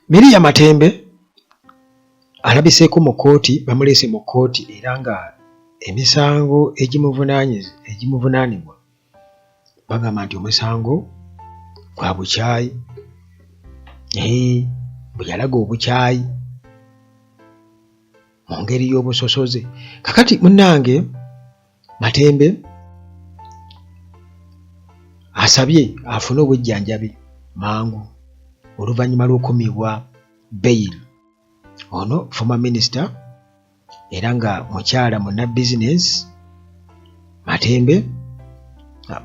Miriya Matembe alabiseeko mu kkooti, bamuleese mu kkooti era nga emisango egimuvunaanibwa bagamba nti omusango gwa bukyayi, bwe yalaga obukyayi mu ngeri y'obusosoze. Kakati munnange Matembe asabye afune obujjanjabi mangu oluvannyuma lw'okukumibwa bail. Ono former minister era nga mukyala munna bizinesi Matembe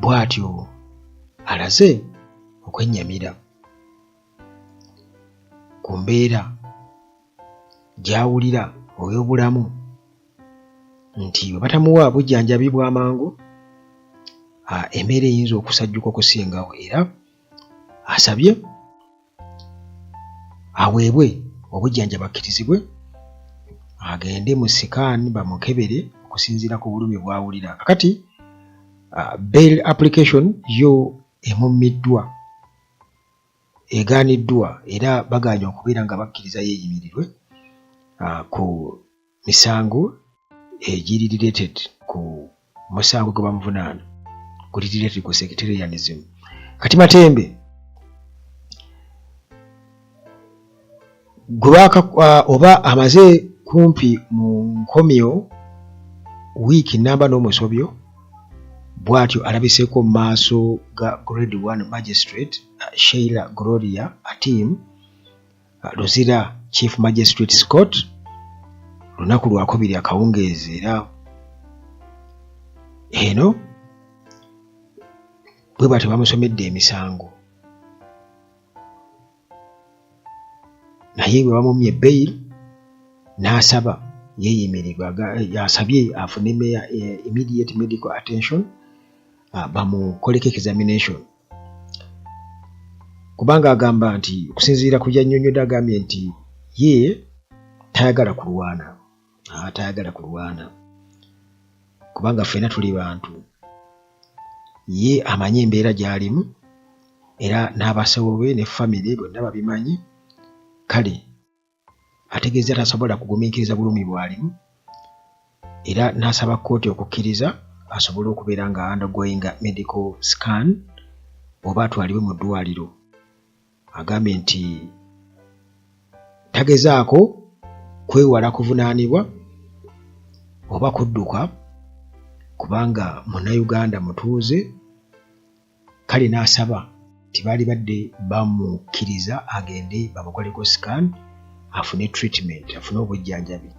bw'atyo alaze okwennyamira ku mbeera gy'awulira oy'obulamu nti bwe batamuwa bujjanjabi bw'amangu embeera eyinza okusajjuka okusingawo, era asabye aweebwe obujjanjabi akkirizibwe agende mu sikaani bamukebere okusinziira ku bulumi bw'awulira. Kakati bail application yo emummiddwa, egaaniddwa era bagaanye okubeera nga bakkiriza yeeyimirirwe ku misango egiri related ku musango gwe bamuvunaana guli related ku sectarianism. Kati Matembe oba amaze kumpi mu nkomyo wiiki nnamba n'omusobyo, bw'atyo alabiseeko mu maaso ga grade 1 magistrate Sheila Gloria Atim Luzira Chief Magistrates Court lunaku lwakubiri akawungeezi. Era eno bwe batyo bamusomedde emisango, naye bwe bamumye bail n'asaba yeeyimirirwa, yasabye afune immediate medical attention bamukoleko examination, kubanga agamba nti okusinziira ku byannyonnyodde agambye nti ye tayagala kulwana kubanga ffenna tuli bantu, ye amanyi embeera gy'alimu era n'abasawo be ne famire bonna babimanyi. Kale ategeeza tasobola kugumiikiriza bulumi bw'alimu era n'asaba kkooti okukkiriza asobole okubeera nga undergoing medical scan oba atwalibwe mu ddwaliro. Agambye nti tagezaako kwewala kuvunaanibwa oba kudduka kubanga Munnayuganda mutuuze. Kale n'asaba nti baali badde bamukkiriza agende bamukoleko scan afune treatment, afune obujjanjabi,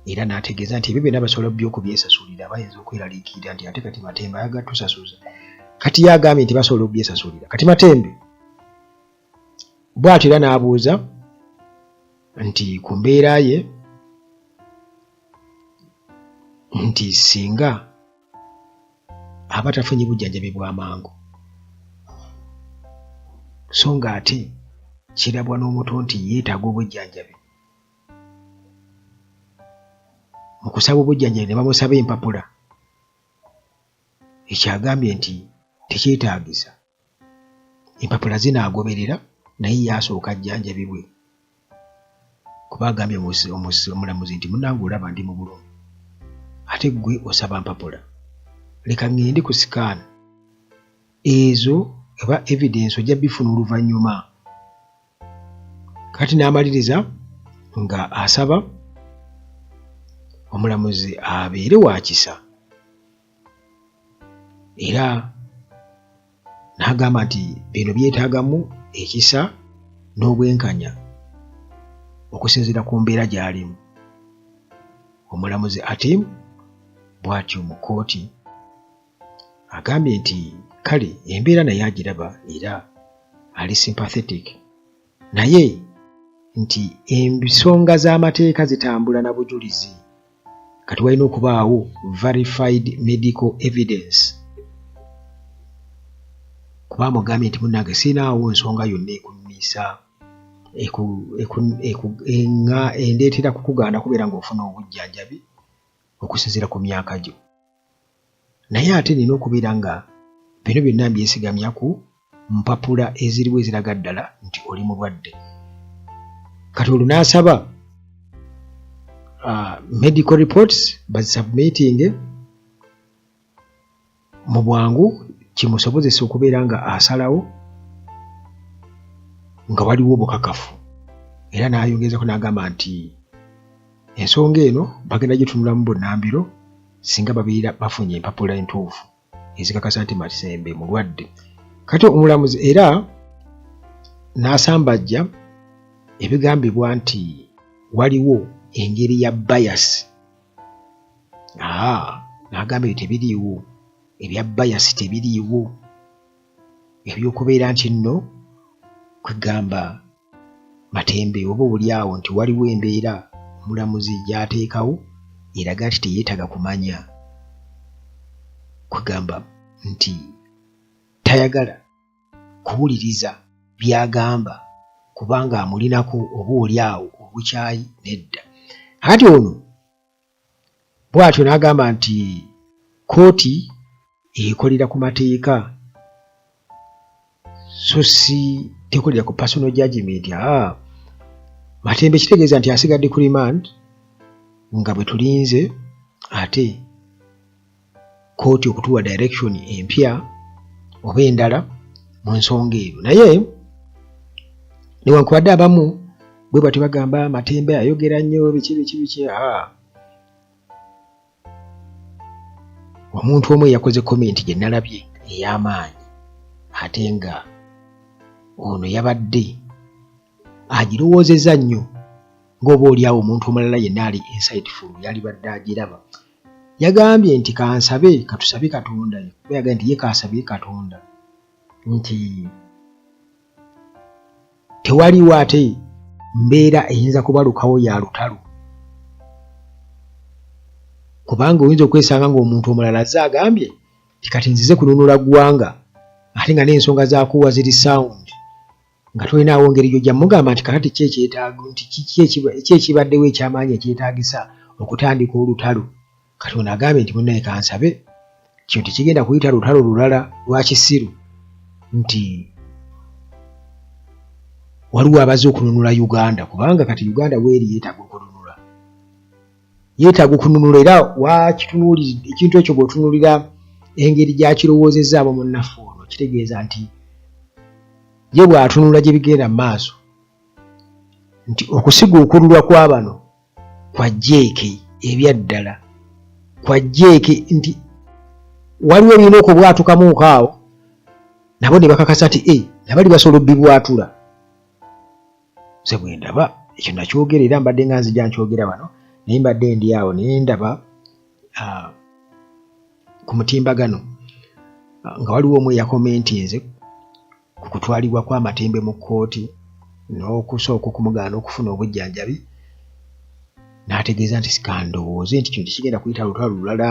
era n'ategeeza nti ebyo byonna basobola byokubyesasulira, bayinza okweraliikirira nti ate kati Matembe ayagala tusasuza. Kati ye agambye nti basobola okubyesasulira. Kati Matembe bw'atyo era n'abuuza nti ku mbeera ye nti singa aba tafunye bujjanjabi bw'amangu, so nga ate kirabwa n'omuto nti yeetaaga obujjanjabi, mu kusaba obujjanjabi ne bamusaba empapula, ekyagambye nti tekyetaagisa, empapula zinaagoberera naye yaasooka ajjanjabibwe, kuba agambye omulamuzi nti munnange olaba ndi mu bulumi ate ggwe osaba mpapula, leka ngende ku sikaani, ezo eba evidence ojja bifuna oluvannyuma. Kati n'amaliriza nga asaba omulamuzi abeere wa kisa era n'agamba nti bino byetaagamu ekisa n'obwenkanya okusinziira ku mbeera gy'alimu. Omulamuzi Atim bw'atyo mu kkooti agambye nti kale embeera naye agiraba era ali sympathetic, naye nti ensonga z'amateeka zitambula na bujulizi, kati walina okubaawo verified medical evidence. Kuba mugambye nti munnange siinaawo nsonga yonna ekunniisa endeetera kukugaana kubeera ng'ofuna obujjanjabi okusinziira ku myaka gyo, naye ate nina okubeera nga bino byonna mbyesigamya ku mpapula eziriwo eziraga ddala nti oli mulwadde. kati olwo n'asaba medical reports bazisubmitting mu bwangu kimusobozesa okubeera nga asalawo nga waliwo obukakafu, era n'ayongezako n'agamba nti ensonga eno bagenda gitunulamu bunnambiro singa babeera bafunye empapula entuufu ezikakasa nti Matembe mulwadde. Kati omulamuzi era n'asambajja ebigambibwa nti waliwo engeri ya bias. N'agamba ebyo tebiriiwo, ebya bias tebiriiwo, ebyokubeera nti nno kwegamba Matembe oba oli awo nti waliwo embeera omulamuzi gy'ateekawo eraga nti teyeetaaga kumanya, kwegamba nti tayagala kuwuliriza by'agamba kubanga amulinako oba oli awo obukyayi nedda. Kati ono bw'atyo n'agamba nti kooti ekolera ku mateeka so si tekolera ku personal judgment. Matembe kitegeeza nti asigadde ku remand nga bwe tulinze ate kooti okutuwa direction empya oba endala mu nsonga eyo. Naye newankubadde abamu bwe bati bagamba Matembe ayogera nnyo biki omuntu omu yakoze comment gye nalabye ey'amaanyi ate nga ono yabadde agirowoozezza nnyo ng'oba oli awo omuntu omulala yenna ali insightful yalibadde agiraba. Yagambye nti kansabe katusabe Katonda, yagambye nti ye kasabye Katonda nti tewaliwo ate mbeera eyinza kubalukawo ya lutalo, kubanga oyinza okwesanga ng'omuntu omulala azze agambye nti kati nzize kununula ggwanga ate nga n'ensonga zaakuwa ziri sound nga tolinaawo ngeri gy'ojja mugamba nti kakati ki ekyetaago nti ki ekibaddewo ekyamaanyi ekyetaagisa okutandika olutalo. Kati ono agambye nti munnaye kansabe kino tekigenda kuyita lutalo lulala lwa kisiru, nti waliwo abazze okununula Uganda kubanga kati Uganda weeri yeetaaga okununula, yeetaaga okununula era wakitunuulira ekintu ekyo bw'otunulira engeri gy'akirowoozezza abo munnaffe ono kitegeeza nti ye bw'atunula gye bigenda mu maaso nti okusiga okululwa kwa bano kwa jeeke ebyaddala, kwa jeeke nti waliwo ebirina okubwatukamuuko awo nabo ne bakakasa nti nabali basobola obbibwatula. Nze bwe ndaba ekyo nakyogera era mbadde nga nzija nkyogera wano naye mbadde ndi awo naye ndaba ku mutimbagano nga waliwo omu eyakomentinze ku kutwalibwa kwa Matembe mu kkooti n'okusooka okumugaana okufuna obujjanjabi, n'ategeeza nti sikandowooze nti kino tekigenda kuyita lutalo lulala,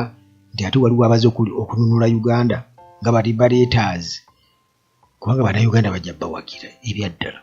nti ate waliwo abazze okununula Uganda nga bali baleetaazi kubanga bannayuganda bajja bawagira ebyaddala.